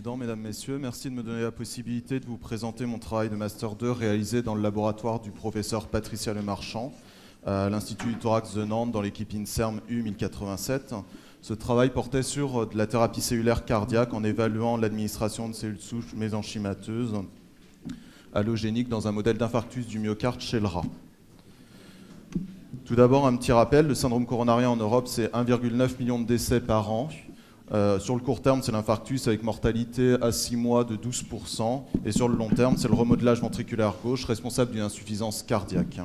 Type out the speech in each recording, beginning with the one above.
Président, Mesdames, Messieurs. Merci de me donner la possibilité de vous présenter mon travail de Master 2 réalisé dans le laboratoire du professeur Patricia Lemarchand à l'Institut du Thorax de Nantes dans l'équipe INSERM U1087. Ce travail portait sur de la thérapie cellulaire cardiaque en évaluant l'administration de cellules souches mésenchymateuses allogéniques dans un modèle d'infarctus du myocarde chez le rat. Tout d'abord, un petit rappel, le syndrome coronarien en Europe, c'est 1,9 million de décès par an. Sur le court terme, c'est l'infarctus avec mortalité à 6 mois de 12%. Et sur le long terme, c'est le remodelage ventriculaire gauche responsable d'une insuffisance cardiaque.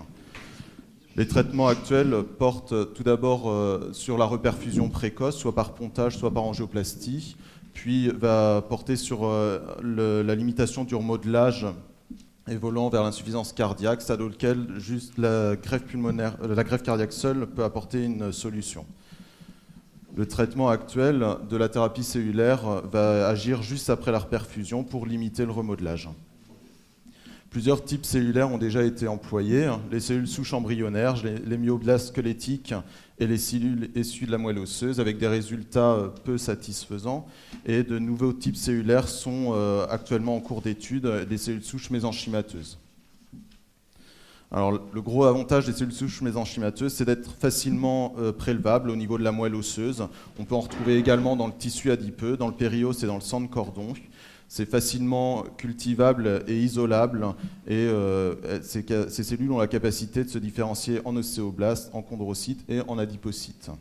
Les traitements actuels portent tout d'abord sur la reperfusion précoce, soit par pontage, soit par angioplastie, puis va porter sur la limitation du remodelage évoluant vers l'insuffisance cardiaque, stade auquel juste la greffe cardiaque seule peut apporter une solution. Le traitement actuel de la thérapie cellulaire va agir juste après la reperfusion pour limiter le remodelage. Plusieurs types cellulaires ont déjà été employés, les cellules souches embryonnaires, les myoblastes squelettiques et les cellules issues de la moelle osseuse, avec des résultats peu satisfaisants. Et de nouveaux types cellulaires sont actuellement en cours d'étude, des cellules souches mésenchymateuses. Alors, le gros avantage des cellules souches mésenchymateuses, c'est d'être facilement prélevables au niveau de la moelle osseuse. On peut en retrouver également dans le tissu adipeux, dans le périos et dans le sang de cordon. C'est facilement cultivable et isolable, et ces cellules ont la capacité de se différencier en ostéoblastes, en chondrocytes et en adipocytes.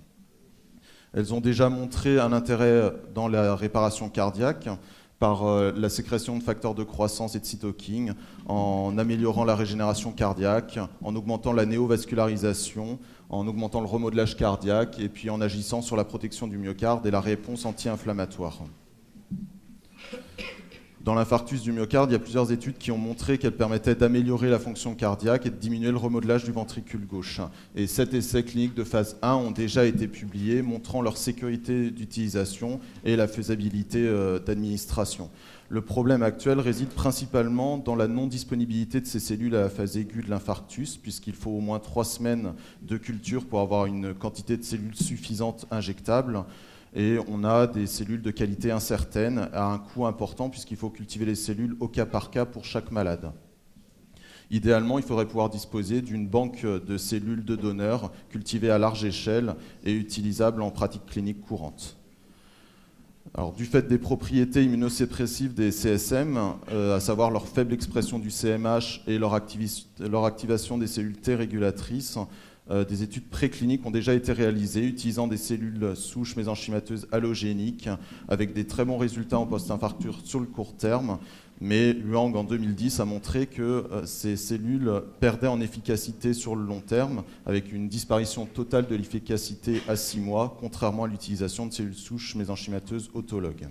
Elles ont déjà montré un intérêt dans la réparation cardiaque par la sécrétion de facteurs de croissance et de cytokines, en améliorant la régénération cardiaque, en augmentant la néovascularisation, en augmentant le remodelage cardiaque, et puis en agissant sur la protection du myocarde et la réponse anti-inflammatoire. Dans l'infarctus du myocarde, il y a plusieurs études qui ont montré qu'elles permettaient d'améliorer la fonction cardiaque et de diminuer le remodelage du ventricule gauche. Et 7 essais cliniques de phase 1 ont déjà été publiés, montrant leur sécurité d'utilisation et la faisabilité d'administration. Le problème actuel réside principalement dans la non-disponibilité de ces cellules à la phase aiguë de l'infarctus, puisqu'il faut au moins 3 semaines de culture pour avoir une quantité de cellules suffisante injectable. Et on a des cellules de qualité incertaine à un coût important puisqu'il faut cultiver les cellules au cas par cas pour chaque malade. Idéalement, il faudrait pouvoir disposer d'une banque de cellules de donneurs cultivées à large échelle et utilisables en pratique clinique courante. Alors, du fait des propriétés immunosuppressives des CSM, à savoir leur faible expression du CMH et leur activation des cellules T régulatrices, des études précliniques ont déjà été réalisées utilisant des cellules souches mésenchymateuses allogéniques avec des très bons résultats en post-infarctus sur le court terme. Mais Huang, en 2010, a montré que ces cellules perdaient en efficacité sur le long terme avec une disparition totale de l'efficacité à 6 mois, contrairement à l'utilisation de cellules souches mésenchymateuses autologues.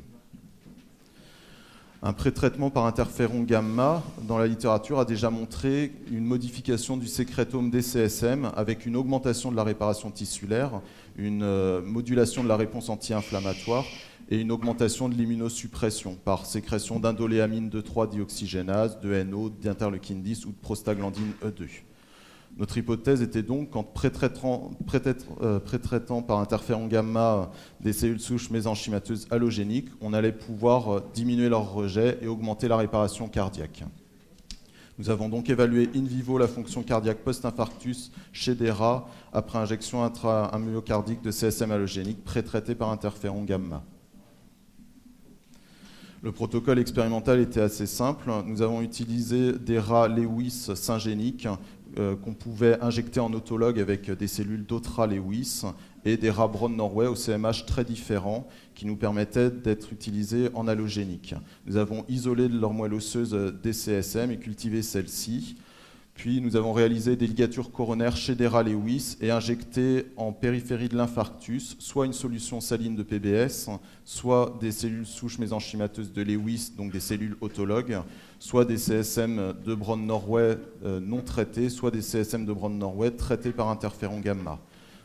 Un pré-traitement par interféron gamma, dans la littérature, a déjà montré une modification du sécrétome des CSM avec une augmentation de la réparation tissulaire, une modulation de la réponse anti-inflammatoire et une augmentation de l'immunosuppression par sécrétion d'indoléamine 2,3-dioxygénase, de NO, d'interleukine 10 ou de prostaglandine E2. Notre hypothèse était donc qu'en pré-traitant par interféron gamma des cellules souches mésenchymateuses allogéniques, on allait pouvoir diminuer leur rejet et augmenter la réparation cardiaque. Nous avons donc évalué in vivo la fonction cardiaque post-infarctus chez des rats après injection intra-myocardique de CSM allogénique pré-traité par interféron gamma. Le protocole expérimental était assez simple. Nous avons utilisé des rats Lewis syngéniques qu'on pouvait injecter en autologue avec des cellules d'autres rats Lewis et des rats Brown-Norway au CMH très différents qui nous permettaient d'être utilisés en allogénique. Nous avons isolé de leur moelle osseuse des CSM et cultivé celles-ci. Puis nous avons réalisé des ligatures coronaires chez des rats Lewis et injecté en périphérie de l'infarctus soit une solution saline de PBS, soit des cellules souches mésenchymateuses de Lewis, donc des cellules autologues, soit des CSM de Brown-Norway non traités, soit des CSM de Brown-Norway traités par interféron gamma.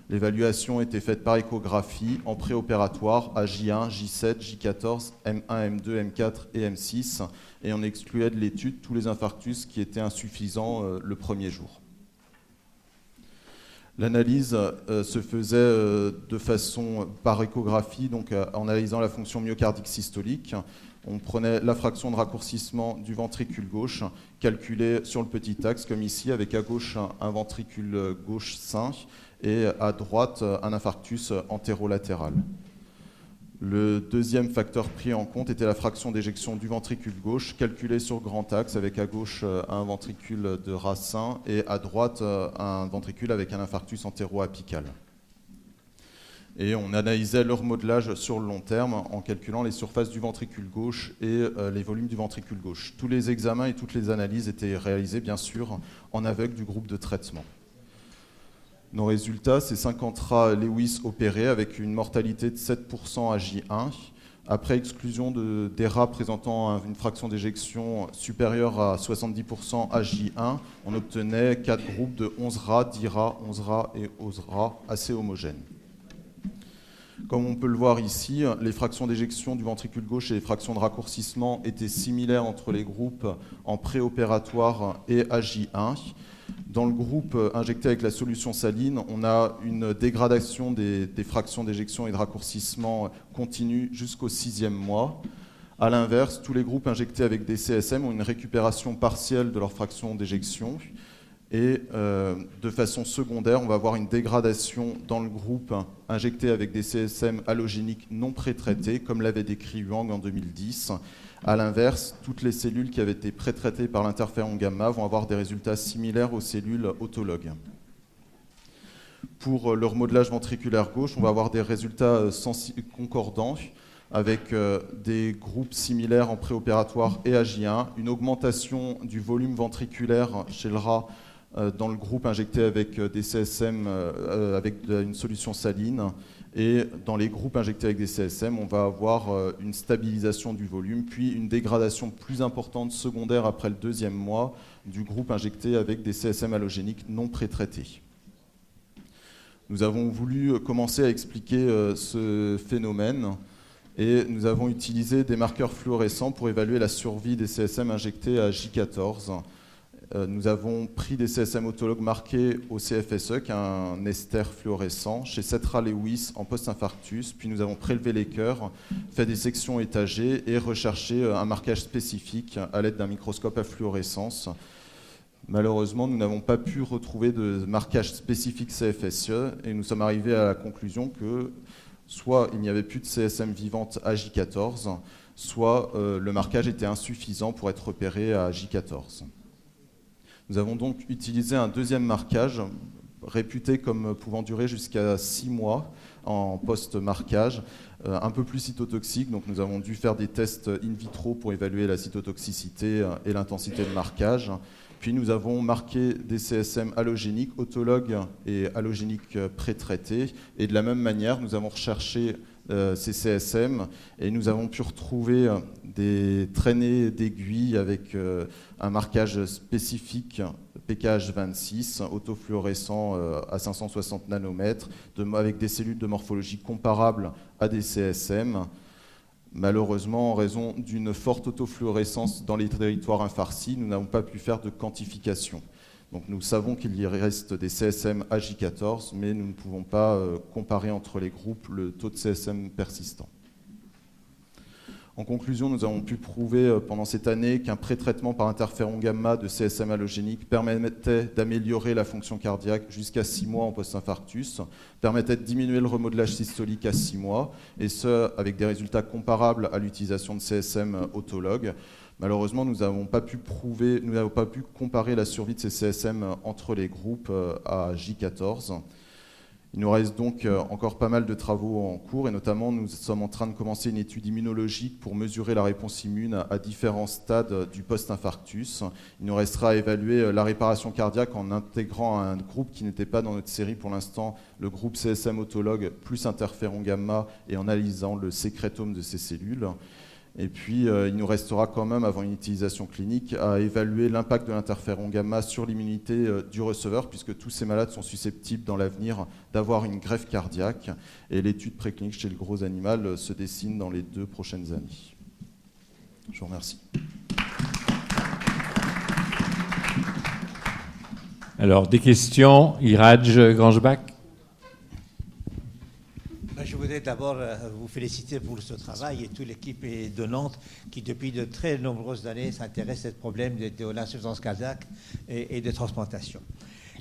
L'évaluation était faite par échographie en préopératoire à J1, J7, J14, M1, M2, M4 et M6 et on excluait de l'étude tous les infarctus qui étaient insuffisants le premier jour. L'analyse se faisait de façon par échographie, donc en analysant la fonction myocardique systolique. On prenait la fraction de raccourcissement du ventricule gauche, calculée sur le petit axe, comme ici, avec à gauche un ventricule gauche sain et à droite un infarctus antérolatéral. Le deuxième facteur pris en compte était la fraction d'éjection du ventricule gauche, calculée sur grand axe, avec à gauche un ventricule de ras sain et à droite un ventricule avec un infarctus antéro-apical. Et on analysait leur modelage sur le long terme en calculant les surfaces du ventricule gauche et les volumes du ventricule gauche. Tous les examens et toutes les analyses étaient réalisés, bien sûr, en aveugle du groupe de traitement. Nos résultats, c'est 50 rats Lewis opérés avec une mortalité de 7% à J1. Après exclusion des rats présentant une fraction d'éjection supérieure à 70% à J1, on obtenait 4 groupes de 11 rats, 10 rats, 11 rats et 11 rats assez homogènes. Comme on peut le voir ici, les fractions d'éjection du ventricule gauche et les fractions de raccourcissement étaient similaires entre les groupes en préopératoire et à J1. Dans le groupe injecté avec la solution saline, on a une dégradation des fractions d'éjection et de raccourcissement continue jusqu'au 6e mois. A l'inverse, tous les groupes injectés avec des CSM ont une récupération partielle de leur fraction d'éjection. Et de façon secondaire, on va avoir une dégradation dans le groupe injecté avec des CSM halogéniques non pré-traités, comme l'avait décrit Huang en 2010. A l'inverse, toutes les cellules qui avaient été pré-traitées par l'interféron gamma vont avoir des résultats similaires aux cellules autologues. Pour leur modelage ventriculaire gauche, on va avoir des résultats concordants avec des groupes similaires en préopératoire et à J1, une augmentation du volume ventriculaire chez le rat dans le groupe injecté avec des CSM avec une solution saline, et dans les groupes injectés avec des CSM, on va avoir une stabilisation du volume, puis une dégradation plus importante secondaire après le 2e mois du groupe injecté avec des CSM halogéniques non pré-traités. Nous avons voulu commencer à expliquer ce phénomène et nous avons utilisé des marqueurs fluorescents pour évaluer la survie des CSM injectés à J14. Nous avons pris des CSM autologues marqués au CFSE, qui est un ester fluorescent, chez 7 rats Lewis en post-infarctus, puis nous avons prélevé les cœurs, fait des sections étagées et recherché un marquage spécifique à l'aide d'un microscope à fluorescence. Malheureusement, nous n'avons pas pu retrouver de marquage spécifique CFSE et nous sommes arrivés à la conclusion que soit il n'y avait plus de CSM vivante à J14, soit le marquage était insuffisant pour être repéré à J14. Nous avons donc utilisé un deuxième marquage, réputé comme pouvant durer jusqu'à 6 mois en post-marquage, un peu plus cytotoxique. Donc nous avons dû faire des tests in vitro pour évaluer la cytotoxicité et l'intensité de marquage. Puis nous avons marqué des CSM halogéniques, autologues et halogéniques pré-traités. Et de la même manière, nous avons recherché ces CSM et nous avons pu retrouver des traînées d'aiguilles avec un marquage spécifique PKH26 autofluorescent à 560 nanomètres avec des cellules de morphologie comparable à des CSM. Malheureusement, en raison d'une forte autofluorescence dans les territoires infarcis, nous n'avons pas pu faire de quantification. Donc nous savons qu'il y reste des CSM à J14, mais nous ne pouvons pas comparer entre les groupes le taux de CSM persistant. En conclusion, nous avons pu prouver pendant cette année qu'un pré-traitement par interféron gamma de CSM halogénique permettait d'améliorer la fonction cardiaque jusqu'à 6 mois en post-infarctus, permettait de diminuer le remodelage systolique à 6 mois, et ce, avec des résultats comparables à l'utilisation de CSM autologues. Malheureusement, nous n'avons pas pu comparer la survie de ces CSM entre les groupes à J14. Il nous reste donc encore pas mal de travaux en cours, et notamment nous sommes en train de commencer une étude immunologique pour mesurer la réponse immune à différents stades du post-infarctus. Il nous restera à évaluer la réparation cardiaque en intégrant un groupe qui n'était pas dans notre série pour l'instant, le groupe CSM autologue plus interféron gamma, et en analysant le sécrétome de ces cellules. Et puis, il nous restera quand même, avant une utilisation clinique, à évaluer l'impact de l'interféron gamma sur l'immunité du receveur, puisque tous ces malades sont susceptibles dans l'avenir d'avoir une greffe cardiaque. Et l'étude préclinique chez le gros animal se dessine dans les 2 prochaines années. Je vous remercie. Alors, des questions. Iraj Grangebach. Je voudrais d'abord vous féliciter pour ce travail et toute l'équipe de Nantes qui, depuis de très nombreuses années, s'intéresse à ce problème de l'insuffisance cardiaque et de transplantation.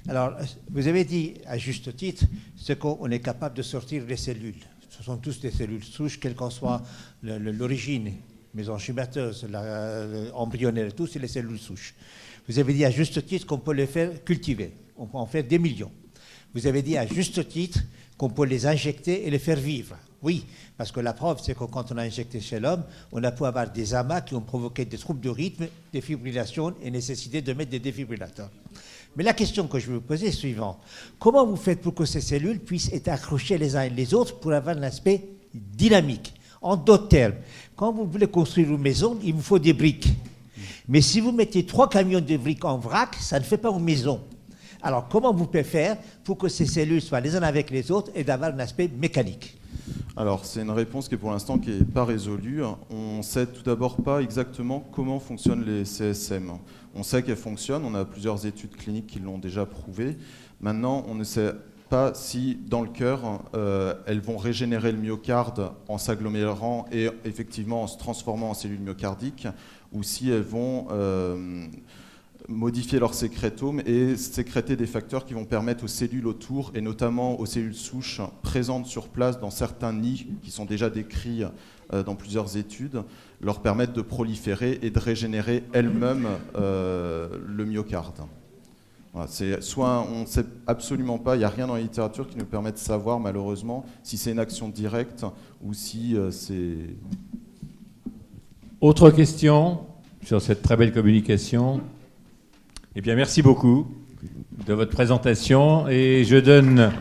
Alors, vous avez dit, à juste titre, ce qu'on est capable de sortir des cellules. Ce sont tous des cellules souches, quelle qu'en soit l'origine, mésenchymateuse, embryonnaire, tout, c'est les cellules souches. Vous avez dit à juste titre qu'on peut les faire cultiver. On peut en faire des millions. Vous avez dit à juste titre qu'on peut les injecter et les faire vivre. Oui, parce que la preuve, c'est que quand on a injecté chez l'homme, on a pu avoir des amas qui ont provoqué des troubles de rythme, des fibrillations et nécessité de mettre des défibrillateurs. Mais la question que je veux vous poser est suivante. Comment vous faites pour que ces cellules puissent être accrochées les uns et les autres pour avoir un aspect dynamique? En d'autres termes, quand vous voulez construire une maison, il vous faut des briques. Mais si vous mettez 3 camions de briques en vrac, ça ne fait pas une maison. Alors, comment vous pouvez faire pour que ces cellules soient les unes avec les autres et d'avoir un aspect mécanique? Alors, c'est une réponse qui est pour l'instant qui n'est pas résolue. On ne sait tout d'abord pas exactement comment fonctionnent les CSM. On sait qu'elles fonctionnent, on a plusieurs études cliniques qui l'ont déjà prouvé. Maintenant, on ne sait pas si, dans le cœur, elles vont régénérer le myocarde en s'agglomérant et effectivement en se transformant en cellules myocardiques, ou si elles vont modifier leur sécrétome et sécréter des facteurs qui vont permettre aux cellules autour, et notamment aux cellules souches présentes sur place dans certains nids qui sont déjà décrits dans plusieurs études, leur permettre de proliférer et de régénérer elles-mêmes le myocarde. Voilà, soit on ne sait absolument pas, il n'y a rien dans la littérature qui nous permet de savoir malheureusement si c'est une action directe ou si c'est... Autre question sur cette très belle communication? Eh bien, merci beaucoup de votre présentation et je donne